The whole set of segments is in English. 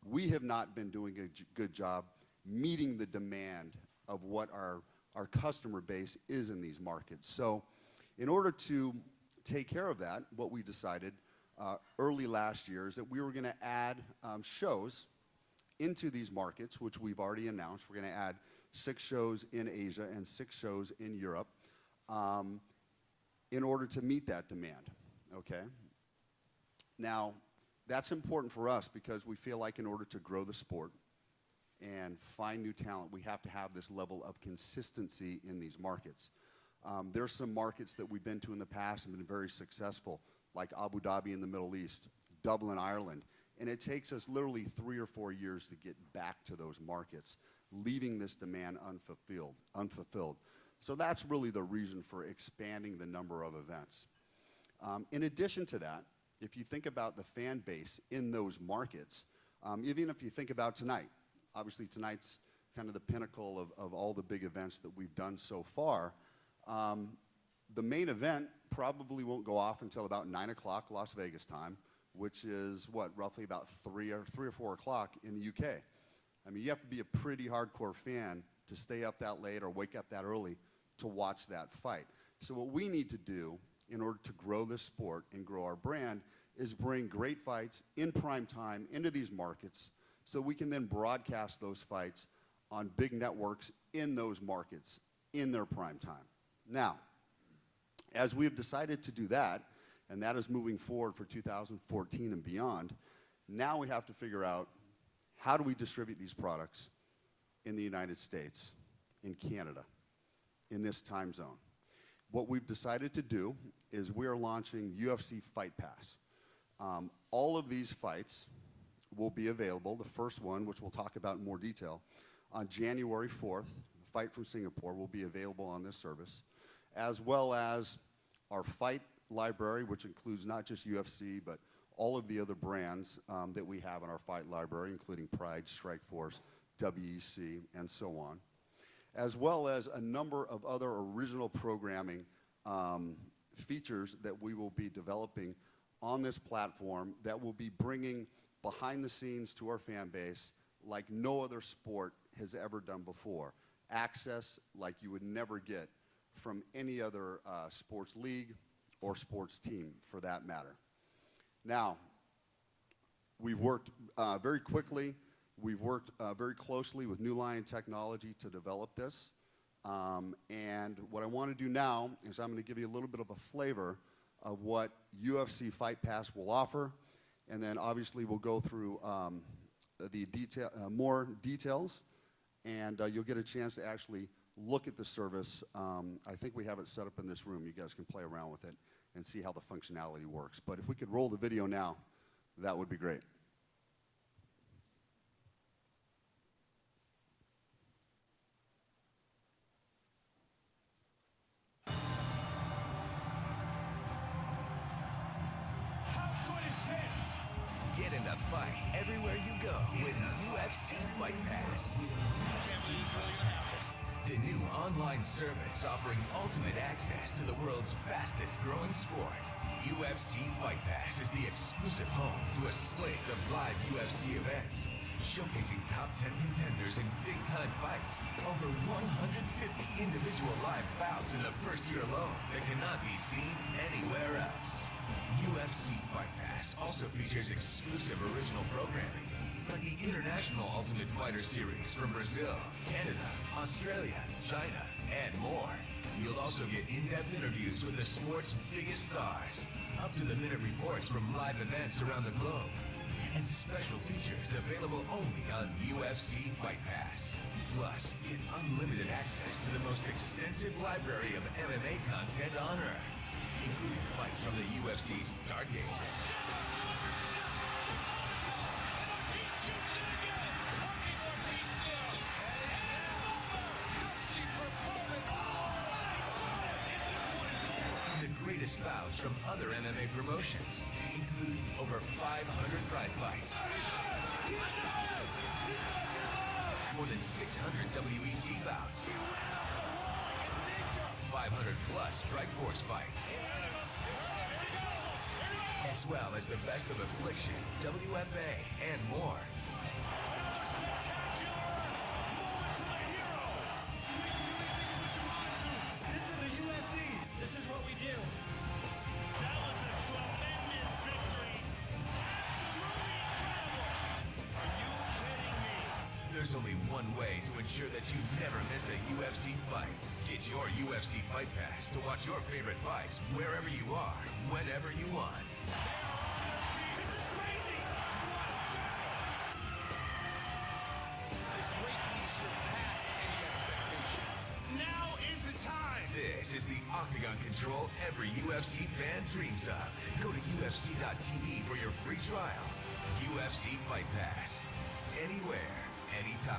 we have not been doing a good job meeting the demand of what our customer base is in these markets. So in order to take care of that, what we decided early last year is that we were going to add shows into these markets, which we've already announced. We're going to add 6 shows in Asia and 6 shows in Europe in order to meet that demand, okay? Now, that's important for us because we feel like in order to grow the sport and find new talent, we have to have this level of consistency in these markets. There's some markets that we've been to in the past and been very successful, like Abu Dhabi in the Middle East, Dublin, Ireland, and it takes us literally 3 or 4 years to get back to those markets, leaving this demand unfulfilled. So that's really the reason for expanding the number of events. In addition to that, if you think about the fan base in those markets, even if you think about tonight, obviously tonight's kind of the pinnacle of all the big events that we've done so far. The main event probably won't go off until about 9 o'clock Las Vegas time, which is what, roughly about 3 or 4 o'clock in the UK. I mean, you have to be a pretty hardcore fan to stay up that late or wake up that early to watch that fight. So what we need to do in order to grow this sport and grow our brand is bring great fights in prime time into these markets so we can then broadcast those fights on big networks in those markets in their prime time. Now, as we've decided to do that, and that is moving forward for 2014 and beyond, now we have to figure out how do we distribute these products in the United States, in Canada, in this time zone. What we've decided to do is we are launching UFC Fight Pass. All of these fights will be available. The first one, which we'll talk about in more detail, on January 4th, the fight from Singapore will be available on this service, as well as our fight library, which includes not just UFC, but all of the other brands that we have in our fight library, including Pride, Strikeforce, WEC, and so on, as well as a number of other original programming features that we will be developing on this platform that will be bringing behind the scenes to our fan base like no other sport has ever done before. Access like you would never get from any other sports league or sports team for that matter. Now, we've worked very quickly. We've worked very closely with New Lion Technology to develop this. And what I want to do now is I'm going to give you a little bit of a flavor of what UFC Fight Pass will offer. And then obviously we'll go through more details. And you'll get a chance to actually look at the service. I think we have it set up in this room. You guys can play around with it and see how the functionality works. But if we could roll the video now, that would be great. Get in the fight everywhere you go with UFC Fight Pass. The new online service offering ultimate access to the world's fastest growing sport. UFC Fight Pass is the exclusive home to a slate of live UFC events, showcasing top 10 contenders in big-time fights. Over 150 individual live bouts in the first year alone that cannot be seen anywhere else. UFC Fight Pass also features exclusive original programming, like the International Ultimate Fighter Series from Brazil, Canada, Australia, China, and more. You'll also get in-depth interviews with the sport's biggest stars, up-to-the-minute reports from live events around the globe, and special features available only on UFC Fight Pass. Plus, get unlimited access to the most extensive library of MMA content on Earth, including fights from the UFC's Dark Ages. And the greatest bouts from other MMA promotions, including over 500 Pride fights, more than 600 WEC bouts, 500 plus Strikeforce fights, as well as the best of Affliction, WFA, and more. There's only one way to ensure that you never miss a UFC fight. Get your UFC Fight Pass to watch your favorite fights wherever you are, whenever you want. This is crazy! This greatly surpassed any expectations. Now is the time! This is the Octagon control every UFC fan dreams of. Go to UFC.tv for your free trial. UFC Fight Pass. Anywhere, anytime.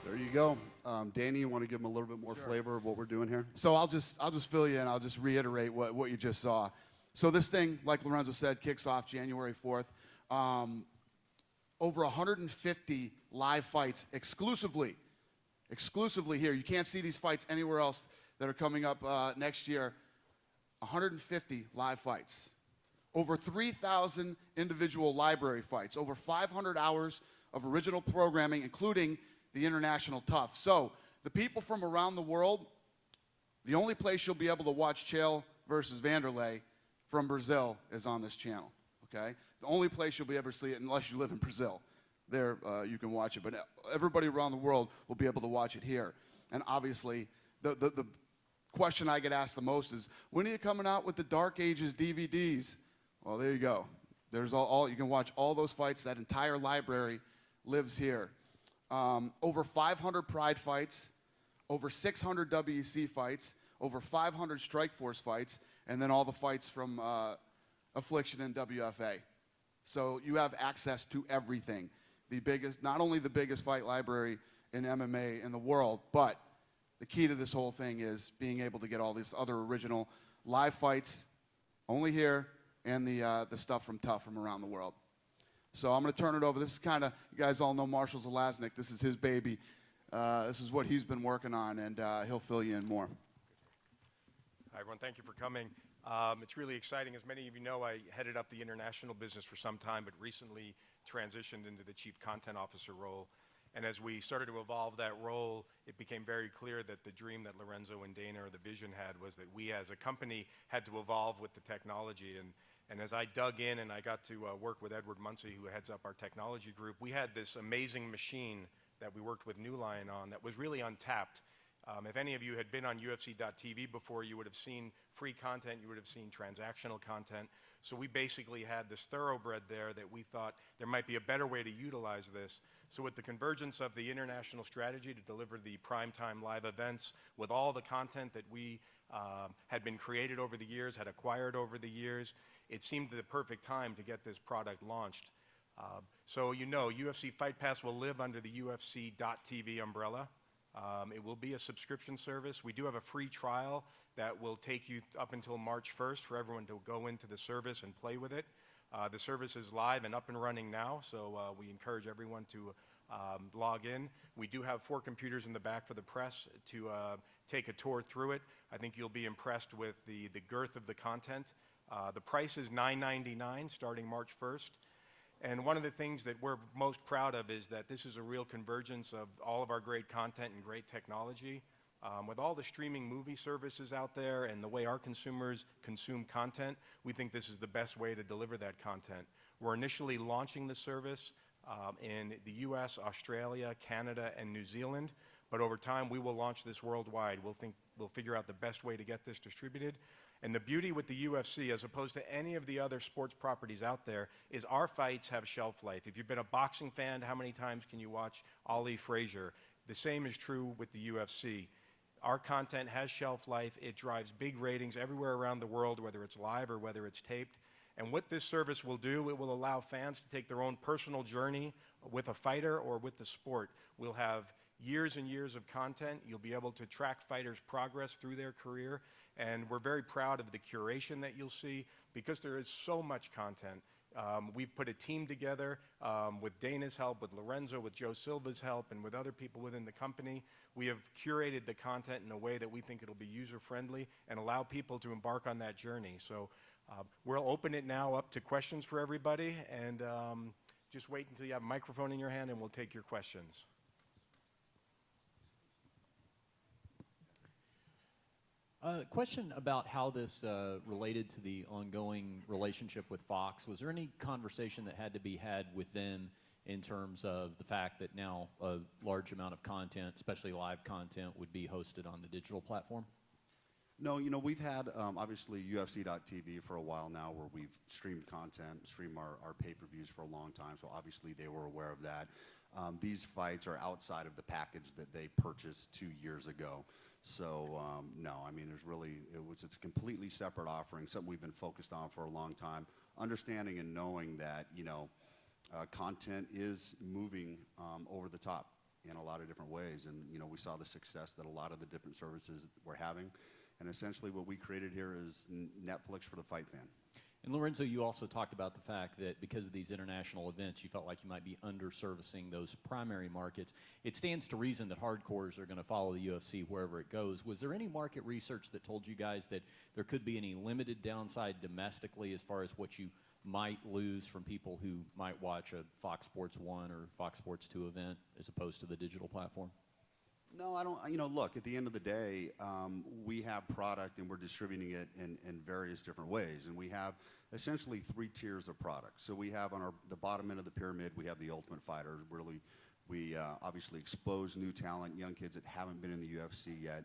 There you go. Danny, you want to give them a little bit more flavor of what we're doing here? So I'll just fill you in. I'll just reiterate what you just saw. So this thing, like Lorenzo said, kicks off January 4th. Over 150 live fights exclusively here. You can't see these fights anywhere else that are coming up next year. 150 live fights. Over 3,000 individual library fights. Over 500 hours of original programming, including the international tough. So the people from around the world, the only place you'll be able to watch Chael versus Vanderlei from Brazil is on this channel, okay? The only place you'll be able to see it, unless you live in Brazil, there you can watch it. But everybody around the world will be able to watch it here. And obviously, the question I get asked the most is, when are you coming out with the Dark Ages DVDs? Well, there you go. There's all you can watch all those fights. That entire library lives here. Over 500 Pride fights, over 600 WEC fights, over 500 Strikeforce fights, and then all the fights from Affliction and WFA. So you have access to everything. The biggest, not only the biggest fight library in MMA in the world, but the key to this whole thing is being able to get all these other original live fights only here, and the stuff from Tough from around the world. So I'm going to turn it over. This is kind of, you guys all know Marshall Zelaznik. This is his baby. This is what he's been working on, and he'll fill you in more. Hi, everyone. Thank you for coming. It's really exciting. As many of you know, I headed up the international business for some time, but recently transitioned into the Chief Content Officer role. And as we started to evolve that role, it became very clear that the dream that Lorenzo and Dana, or the vision, had was that we as a company had to evolve with the technology. And as I dug in and I got to work with Edward Muncie, who heads up our technology group, we had this amazing machine that we worked with New Line on that was really untapped. If any of you had been on UFC.tv before, you would have seen free content, you would have seen transactional content. So we basically had this thoroughbred there that we thought there might be a better way to utilize this. So with the convergence of the international strategy to deliver the primetime live events with all the content that we had been created over the years, had acquired over the years, it seemed the perfect time to get this product launched. So you know, UFC Fight Pass will live under the UFC.tv umbrella. It will be a subscription service. We do have a free trial that will take you up until March 1st for everyone to go into the service and play with it. The service is live and up and running now, so we encourage everyone to log in. We do have 4 computers in the back for the press to take a tour through it. I think you'll be impressed with the girth of the content. The price is $9.99 starting March 1st. And one of the things that we're most proud of is that this is a real convergence of all of our great content and great technology. With all the streaming movie services out there and the way our consumers consume content, we think this is the best way to deliver that content. We're initially launching the service in the US, Australia, Canada, and New Zealand, but over time we will launch this worldwide. We'll figure out the best way to get this distributed. And the beauty with the UFC, as opposed to any of the other sports properties out there, is our fights have shelf life. If you've been a boxing fan, how many times can you watch Ali Frazier? The same is true with the UFC. Our content has shelf life. It drives big ratings everywhere around the world, whether it's live or whether it's taped. And what this service will do, it will allow fans to take their own personal journey with a fighter or with the sport. We'll have years and years of content. You'll be able to track fighters' progress through their career. And we're very proud of the curation that you'll see because there is so much content. We've put a team together with Dana's help, with Lorenzo, with Joe Silva's help, and with other people within the company. We have curated the content in a way that we think it'll be user-friendly and allow people to embark on that journey. So we'll open it now up to questions for everybody, and just wait until you have a microphone in your hand and we'll take your questions. Question about how this related to the ongoing relationship with Fox. Was there any conversation that had to be had with them in terms of the fact that now a large amount of content, especially live content, would be hosted on the digital platform? No, we've had obviously UFC.tv for a while now, where we've streamed content, streamed our pay-per-views for a long time. So obviously they were aware of that. These fights are outside of the package that they purchased 2 years ago. So no, I mean, it's a completely separate offering, something we've been focused on for a long time, understanding and knowing that content is moving over the top in a lot of different ways, and we saw the success that a lot of the different services were having, and essentially what we created here is Netflix for the fight fan. And Lorenzo, you also talked about the fact that because of these international events, you felt like you might be underservicing those primary markets. It stands to reason that hardcores are going to follow the UFC wherever it goes. Was there any market research that told you guys that there could be any limited downside domestically as far as what you might lose from people who might watch a Fox Sports 1 or Fox Sports 2 event as opposed to the digital platform? No, I don't. Look, at the end of the day, we have product and we're distributing it in various different ways. And we have essentially 3 tiers of product. So we have on the bottom end of the pyramid, we have the Ultimate Fighter. Really, we obviously expose new talent, young kids that haven't been in the UFC yet.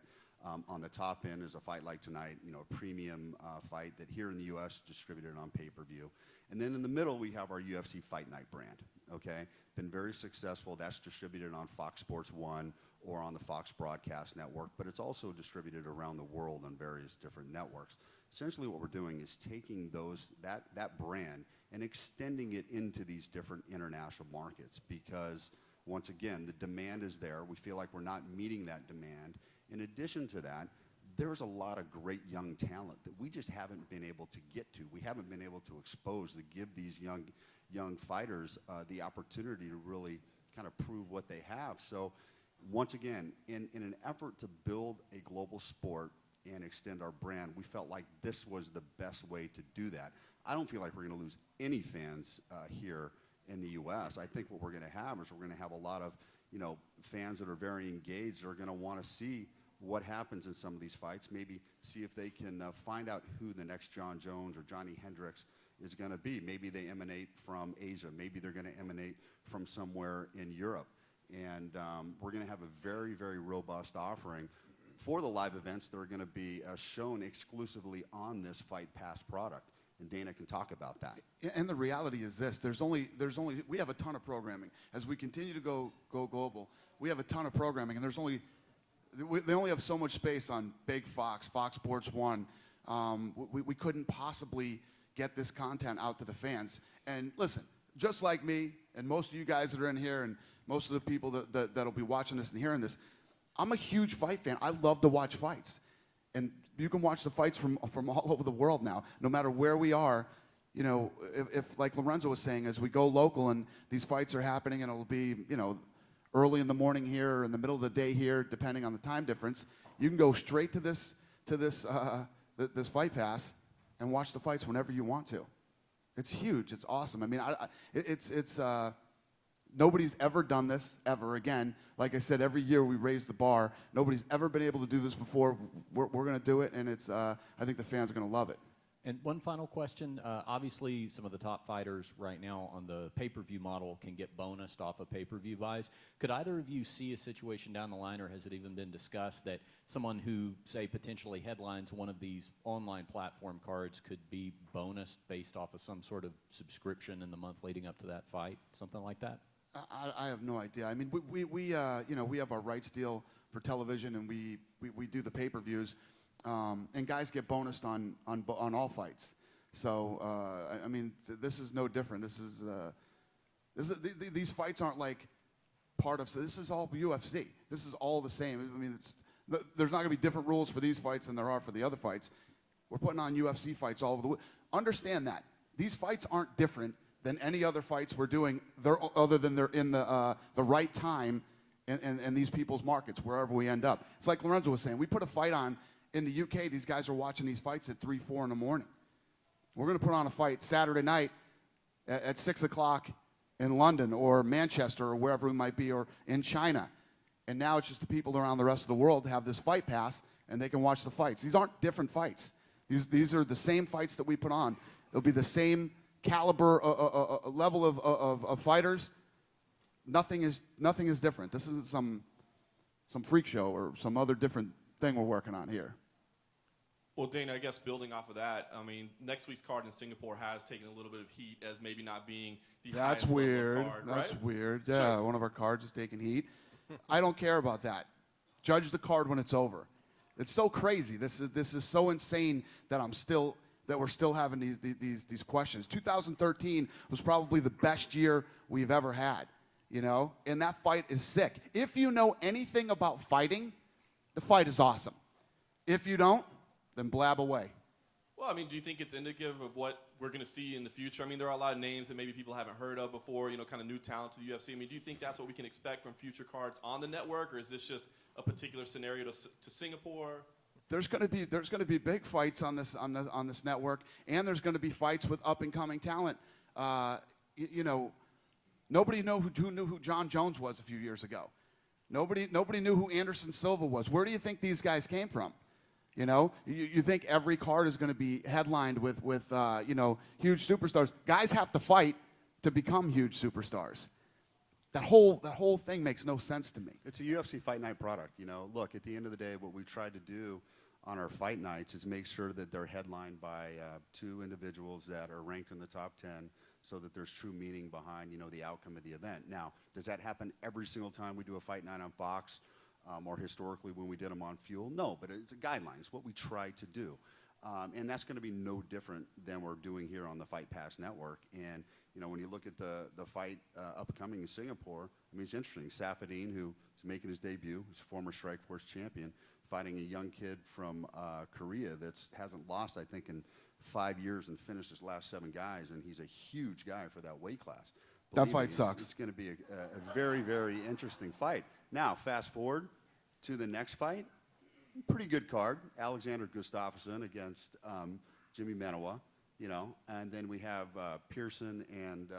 On the top end is a fight like tonight, a premium fight that here in the U.S. distributed on pay-per-view. And then in the middle, we have our UFC Fight Night brand, okay? Been very successful. That's distributed on Fox Sports 1 or on the Fox Broadcast Network, but it's also distributed around the world on various different networks. Essentially what we're doing is taking that brand and extending it into these different international markets because, once again, the demand is there. We feel like we're not meeting that demand. In addition to that, there's a lot of great young talent that we just haven't been able to get to. We haven't been able to expose, to give these young fighters the opportunity to really kind of prove what they have. So once again, in an effort to build a global sport and extend our brand, we felt like this was the best way to do that. I don't feel like we're going to lose any fans here in the U.S. I think what we're going to have is we're going to have a lot of fans that are very engaged are going to want to see what happens in some of these fights, maybe see if they can find out who the next John Jones or Johnny Hendricks is going to be. Maybe they emanate from Asia. Maybe they're going to emanate from somewhere in Europe. And we're going to have a very, very robust offering for the live events that are going to be shown exclusively on this Fight Pass product. And Dana can talk about that. And the reality is this: we have a ton of programming. As we continue to go global, we have a ton of programming, and they only have so much space on Big Fox, Fox Sports 1. We couldn't possibly get this content out to the fans. And listen, just like me and most of you guys that are in here and most of the people that'll be watching this and hearing this, I'm a huge fight fan. I love to watch fights. And you can watch the fights from all over the world now, no matter where we are. If like Lorenzo was saying, as we go local and these fights are happening and it'll be, early in the morning here or in the middle of the day here, depending on the time difference, you can go straight to this Fight Pass and watch the fights whenever you want to. It's huge. It's awesome. I mean, it's nobody's ever done this ever again. Like I said, every year we raise the bar. Nobody's ever been able to do this before. We're going to do it, and I think the fans are going to love it. And one final question. Obviously, some of the top fighters right now on the pay-per-view model can get bonused off of pay-per-view buys. Could either of you see a situation down the line, or has it even been discussed, that someone who, say, potentially headlines one of these online platform cards could be bonused based off of some sort of subscription in the month leading up to that fight, something like that? I have no idea. I mean, we have our rights deal for television, and we do the pay-per-views. And guys get bonused on all fights. So I mean, this is no different. These fights aren't like part of. So this is all UFC. This is all the same. I mean, there's not going to be different rules for these fights than there are for the other fights. We're putting on UFC fights all over the world. Understand that these fights aren't different than any other fights we're doing. Other than they're in the right time in these people's markets wherever we end up. It's like Lorenzo was saying. We put a fight on. In the UK, these guys are watching these fights at 3, 4 in the morning. We're going to put on a fight Saturday night at 6 o'clock in London or Manchester or wherever we might be, or in China. And now it's just the people around the rest of the world have this Fight Pass, and they can watch the fights. These aren't different fights. These are the same fights that we put on. It'll be the same caliber, level of fighters. Nothing is different. This isn't some freak show or some other different thing we're working on here. Well, Dana, I guess building off of that, I mean, next week's card in Singapore has taken a little bit of heat as maybe not being the That's highest weird. level card, That's right? weird. Yeah, So- one of our cards is taking heat. I don't care about that. Judge the card when it's over. It's so crazy. This is so insane that we're still having these questions. 2013 was probably the best year we've ever had, you know? And that fight is sick. If you know anything about fighting, the fight is awesome. If you don't, then blab away. Well, I mean, do you think it's indicative of what we're going to see in the future? I mean, there are a lot of names that maybe people haven't heard of before, you know, kind of new talent to the UFC. I mean, do you think that's what we can expect from future cards on the network, or is this just a particular scenario to Singapore? There's going to be big fights on this network, and there's going to be fights with up and coming talent. You know, nobody knew who John Jones was a few years ago. Nobody knew who Anderson Silva was. Where do you think these guys came from? You know, you think every card is going to be headlined with you know, huge superstars. Guys have to fight to become huge superstars. That whole thing makes no sense to me. It's a UFC Fight Night product. You know, look, at the end of the day, what we've tried to do on our fight nights is make sure that they're headlined by two individuals that are ranked in the top 10, so that there's true meaning behind, you know, the outcome of the event. Now, does that happen every single time we do a fight night on Fox, or historically when we did them on Fuel? No, but it's a guideline. It's what we try to do. And that's going to be no different than we're doing here on the Fight Pass Network. And, you know, when you look at the fight upcoming in Singapore, I mean, it's interesting. Safadine, who is making his debut, he's a former Strikeforce champion, fighting a young kid from Korea that hasn't lost, I think, in 5 years and finished his last 7 guys, and he's a huge guy for that weight class. That Believe fight me, sucks. It's going to be a very, very interesting fight. Now, fast forward to the next fight. Pretty good card. Alexander Gustafsson against Jimmy Manoa, you know. And then we have Pearson and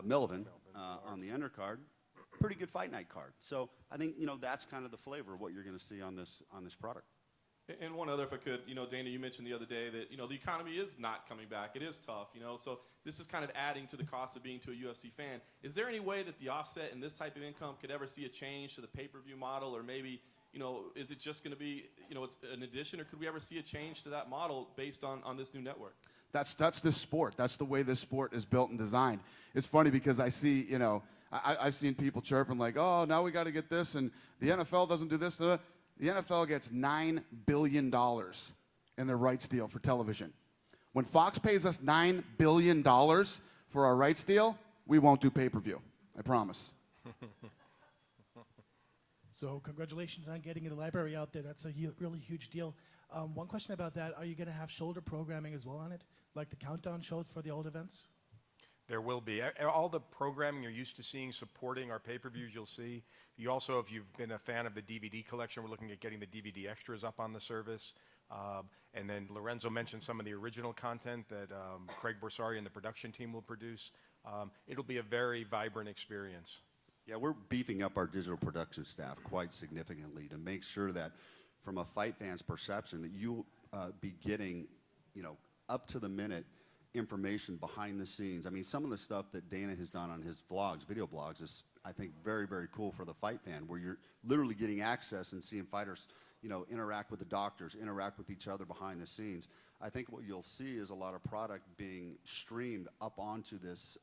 Melvin on the undercard. Pretty good fight night card. So I think, you know, that's kind of the flavor of what you're going to see on this product. And one other, if I could, you know, Dana, you mentioned the other day that, you know, the economy is not coming back. It is tough, you know, so this is kind of adding to the cost of being to a UFC fan. Is there any way that the offset in this type of income could ever see a change to the pay-per-view model, or maybe, you know, is it just going to be, you know, it's an addition, or could we ever see a change to that model based on this new network? That's this sport. That's the way this sport is built and designed. It's funny because I see, you know, I've seen people chirping like, oh, now we got to get this, and the NFL doesn't do this. The NFL gets $9 billion in their rights deal for television. When Fox pays us $9 billion for our rights deal, we won't do pay-per-view. I promise. So congratulations on getting the library out there. That's a really huge deal. One question about that, are you going to have shoulder programming as well on it, like the countdown shows for the old events? There will be. All the programming you're used to seeing supporting our pay-per-views, you'll see. You also, if you've been a fan of the DVD collection, we're looking at getting the DVD extras up on the service. And then Lorenzo mentioned some of the original content that Craig Borsari and the production team will produce. It'll be a very vibrant experience. Yeah, we're beefing up our digital production staff quite significantly to make sure that, from a fight fan's perception, that you'll be getting, you know, up to the minute information behind the scenes. I mean, some of the stuff that Dana has done on his vlogs, video blogs, is, I think, very, very cool for the fight fan, where you're literally getting access and seeing fighters, you know, interact with the doctors, interact with each other behind the scenes. I think what you'll see is a lot of product being streamed up onto this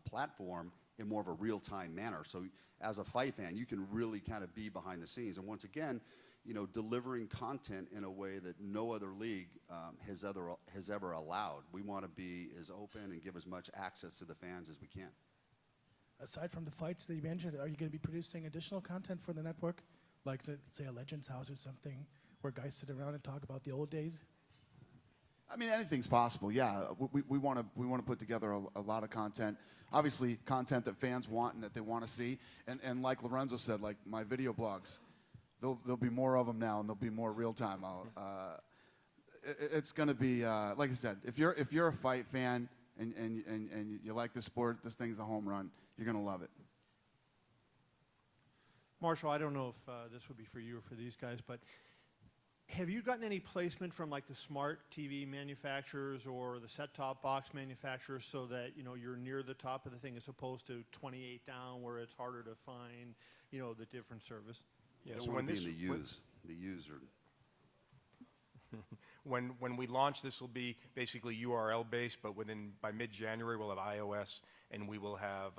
platform in more of a real-time manner. So as a fight fan, you can really kind of be behind the scenes. And once again, you know, delivering content in a way that no other league has ever allowed. We want to be as open and give as much access to the fans as we can. Aside from the fights that you mentioned, are you going to be producing additional content for the network? Like, say, a Legends House or something, where guys sit around and talk about the old days? I mean, anything's possible. Yeah, we want to put together a lot of content. Obviously, content that fans want and that they want to see. And like Lorenzo said, like my video blogs, there'll be more of them now, and there'll be more real time. It's going to be like I said. If you're a fight fan and you like the sport, this thing's a home run. You're going to love it. Marshall, I don't know if this would be for you or for these guys, but have you gotten any placement from like the smart TV manufacturers or the set-top box manufacturers so that you're near the top of the thing as opposed to 28 down where it's harder to find the different service? Yeah, so so when be this in the user. when we launch, this will be basically URL based, but by mid-January we'll have iOS and we will have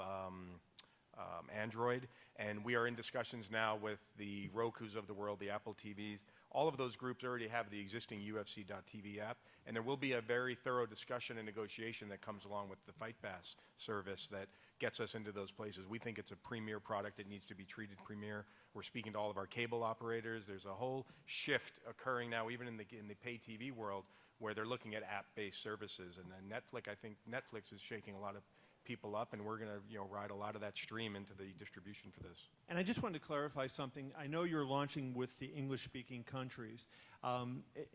Android, and we are in discussions now with the Rokus of the world, the Apple TVs. All of those groups already have the existing UFC.tv app, and there will be a very thorough discussion and negotiation that comes along with the Fight Pass service that gets us into those places. We think it's a premier product. It needs to be treated premier. We're speaking to all of our cable operators. There's a whole shift occurring now, even in the pay TV world, where they're looking at app-based services. And then I think Netflix is shaking a lot of people up, and we're going to ride a lot of that stream into the distribution for this. And I just wanted to clarify something. I know you're launching with the English-speaking countries.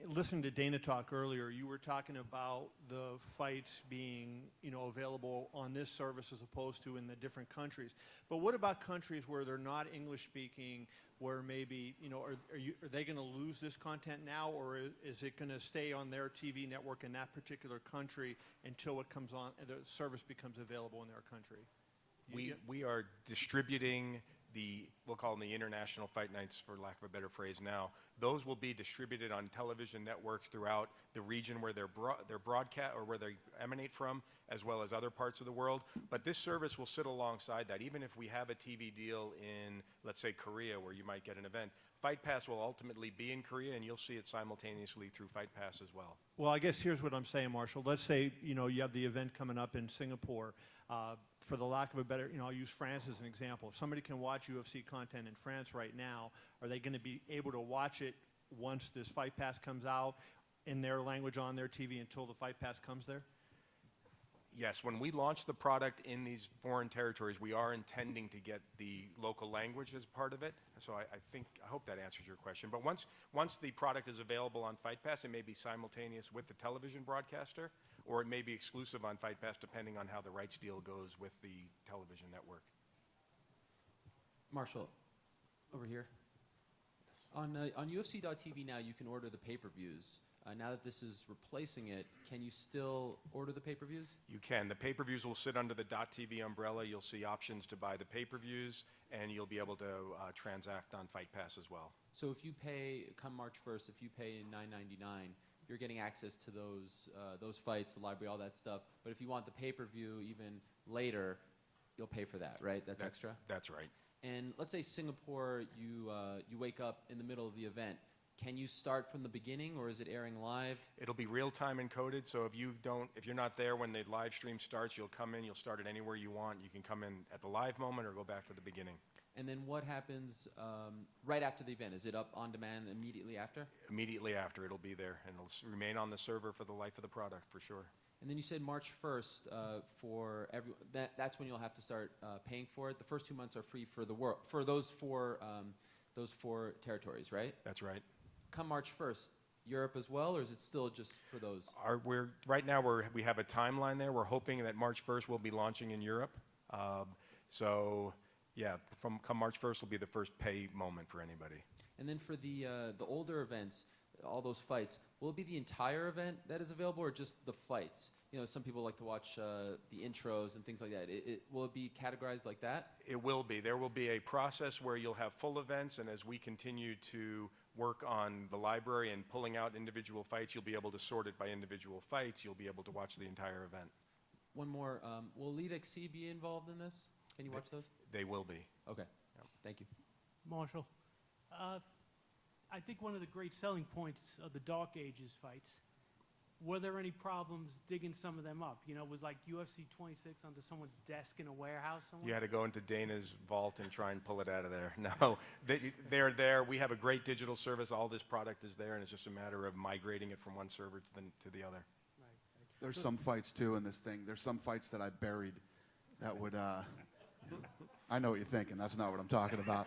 Listening to Dana talk earlier, you were talking about the fights being available on this service as opposed to in the different countries. But what about countries where they're not English-speaking, where maybe are they going to lose this content now, or is it going to stay on their TV network in that particular country until it comes on, the service becomes available in their country? We are distributing we'll call them the international fight nights, for lack of a better phrase now. Those will be distributed on television networks throughout the region where they're broadcast or where they emanate from, as well as other parts of the world. But this service will sit alongside that. Even if we have a TV deal in, let's say, Korea, where you might get an event, Fight Pass will ultimately be in Korea, and you'll see it simultaneously through Fight Pass as well. Well, I guess here's what I'm saying, Marshall. Let's say you have the event coming up in Singapore. For the lack of a better, I'll use France as an example. If somebody can watch UFC content in France right now, are they going to be able to watch it once this Fight Pass comes out in their language on their TV until the Fight Pass comes there? Yes, when we launch the product in these foreign territories, we are intending to get the local language as part of it. So I hope that answers your question. But once the product is available on Fight Pass, it may be simultaneous with the television broadcaster, or it may be exclusive on Fight Pass depending on how the rights deal goes with the television network. Marshall, over here. On UFC.tv now, you can order the pay-per-views. Now that this is replacing it, can you still order the pay-per-views? You can. The pay-per-views will sit under the .tv umbrella. You'll see options to buy the pay-per-views, and you'll be able to transact on Fight Pass as well. So if you pay, come March 1st, if you pay $9.99, you're getting access to those fights, the library, all that stuff. But if you want the pay-per-view even later, you'll pay for that, right? That's extra? That's right. And let's say Singapore, you wake up in the middle of the event. Can you start from the beginning, or is it airing live? It'll be real-time encoded, so if you're not there when the live stream starts, you'll come in, you'll start it anywhere you want. You can come in at the live moment or go back to the beginning. And then what happens right after the event? Is it up on demand immediately after? Immediately after, it'll be there, and it'll remain on the server for the life of the product, for sure. And then you said March 1st for everyone. That's when you'll have to start paying for it. The first 2 months are free for the world, for those four territories, right? That's right. Come March 1st, Europe as well, or is it still just for those? Right now we have a timeline there. We're hoping that March 1st we'll be launching in Europe. Come March 1st will be the first pay moment for anybody. And then for the older events, all those fights, will it be the entire event that is available, or just the fights? Some people like to watch the intros and things like that. Will it be categorized like that? It will be. There will be a process where you'll have full events, and as we continue to work on the library and pulling out individual fights, you'll be able to sort it by individual fights. You'll be able to watch the entire event. One more. Will Elite XC be involved in this? Can you watch those? They will be. Okay. Yeah. Thank you. Marshall, I think one of the great selling points of the Dark Ages fights, were there any problems digging some of them up? Was like UFC 26 onto someone's desk in a warehouse somewhere? You had to go into Dana's vault and try and pull it out of there. No, they're there. We have a great digital service. All this product is there, and it's just a matter of migrating it from one server to the other. Right. There's some fights, too, in this thing. There's some fights that I buried that would... I know what you're thinking. That's not what I'm talking about.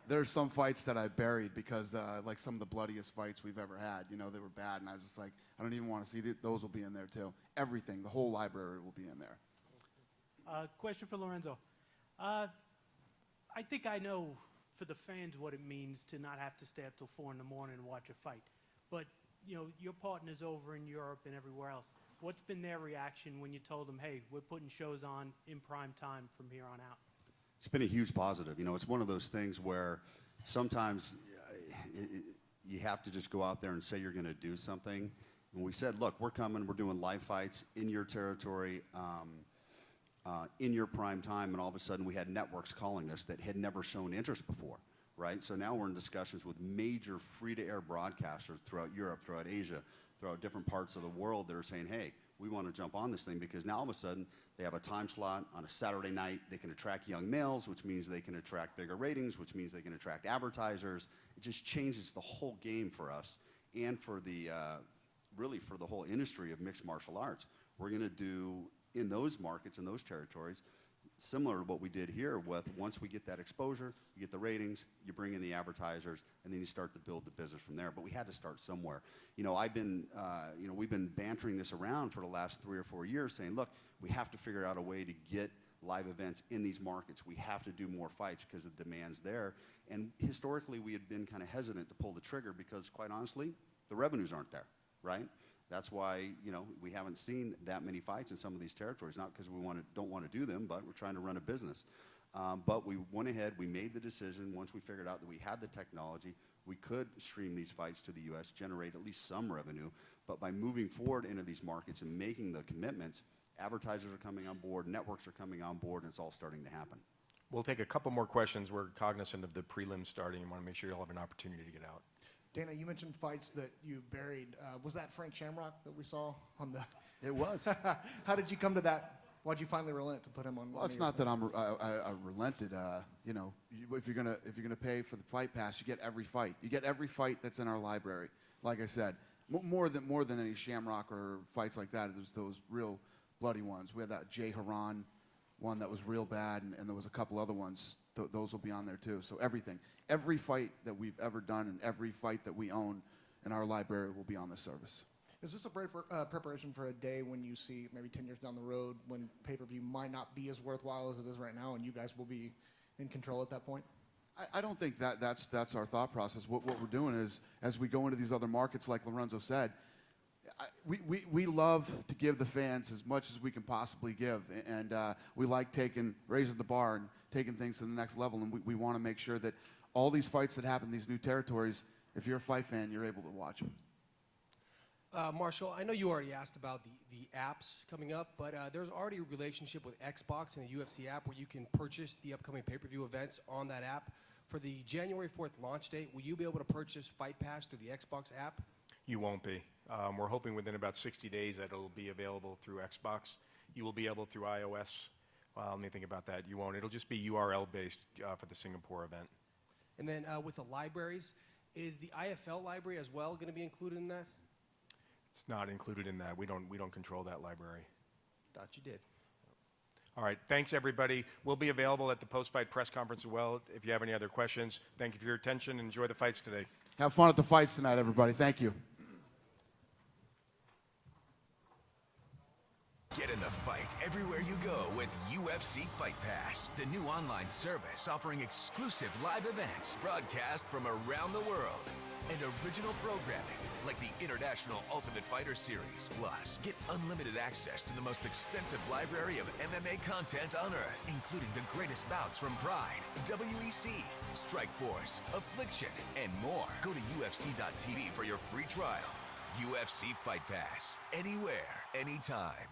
There's some fights that I buried because, like some of the bloodiest fights we've ever had, they were bad, and I was just like, I don't even want to see those will be in there, too. Everything, the whole library will be in there. Question for Lorenzo. I think I know for the fans what it means to not have to stay up till 4 in the morning and watch a fight. But, you know, your partners over in Europe and everywhere else, what's been their reaction when you told them, hey, we're putting shows on in prime time from here on out? It's been a huge positive. You know, it's one of those things where sometimes you have to just go out there and say you're going to do something. And we said, look, we're coming, we're doing live fights in your territory, in your prime time, and all of a sudden we had networks calling us that had never shown interest before, right? So now we're in discussions with major free-to-air broadcasters throughout Europe, throughout Asia, throughout different parts of the world that are saying, hey, we want to jump on this thing, because now all of a sudden they have a time slot on a Saturday night. They can attract young males, which means they can attract bigger ratings, which means they can attract advertisers. It just changes the whole game for us and for the really for the whole industry of mixed martial arts. We're going to do in those markets, in those territories, similar to what we did here with, once we get that exposure, you get the ratings, you bring in the advertisers, and then you start to build the business from there. But we had to start somewhere. You know, we've been bantering this around for the last 3 or 4 years, saying, look, we have to figure out a way to get live events in these markets. We have to do more fights because the demand's there. And historically, we had been kind of hesitant to pull the trigger because, quite honestly, the revenues aren't there, right? That's why, you know, we haven't seen that many fights in some of these territories, not because we don't want to do them, but we're trying to run a business. But we went ahead, we made the decision, once we figured out that we had the technology, we could stream these fights to the U.S., generate at least some revenue. But by moving forward into these markets and making the commitments, advertisers are coming on board, networks are coming on board, and it's all starting to happen. We'll take a couple more questions. We're cognizant of the prelims starting and want to make sure you'll have an opportunity to get out. Dana, you mentioned fights that you buried. Was that Frank Shamrock that we saw on the? It was. How did you come to that? Why'd you finally relent to put him on? Well, it's not that I relented. You know, if you're gonna pay for the fight pass, you get every fight. You get every fight that's in our library. Like I said, more than any Shamrock or fights like that. There's those real bloody ones. We had that Jay Haran one that was real bad, and there was a couple other ones. Those will be on there too. So everything, every fight that we've ever done, and every fight that we own in our library will be on the service. Is this a preparation for a day when you see maybe 10 years down the road when pay-per-view might not be as worthwhile as it is right now, and you guys will be in control at that point? I don't think that's our thought process. What we're doing is, as we go into these other markets, like Lorenzo said, we love to give the fans as much as we can possibly give, and we like raising the bar and taking things to the next level, and we want to make sure that all these fights that happen in these new territories, if you're a fight fan, you're able to watch them. Marshall, I know you already asked about the apps coming up, but there's already a relationship with Xbox and the UFC app where you can purchase the upcoming pay-per-view events on that app. For the January 4th launch date, will you be able to purchase Fight Pass through the Xbox app? You won't be. We're hoping within about 60 days that it'll be available through Xbox. You will be able through iOS. Well, let me think about that. You won't. It'll just be URL-based for the Singapore event. And then with the libraries, is the IFL library as well going to be included in that? It's not included in that. We don't control that library. Thought you did. All right. Thanks, everybody. We'll be available at the post-fight press conference as well if you have any other questions. Thank you for your attention. Enjoy the fights today. Have fun at the fights tonight, everybody. Thank you. Get in the fight everywhere you go with UFC Fight Pass, the new online service offering exclusive live events, broadcast from around the world, and original programming like the International Ultimate Fighter Series. Plus, get unlimited access to the most extensive library of MMA content on Earth, including the greatest bouts from Pride, WEC, Strikeforce, Affliction, and more. Go to UFC.tv for your free trial. UFC Fight Pass, anywhere, anytime.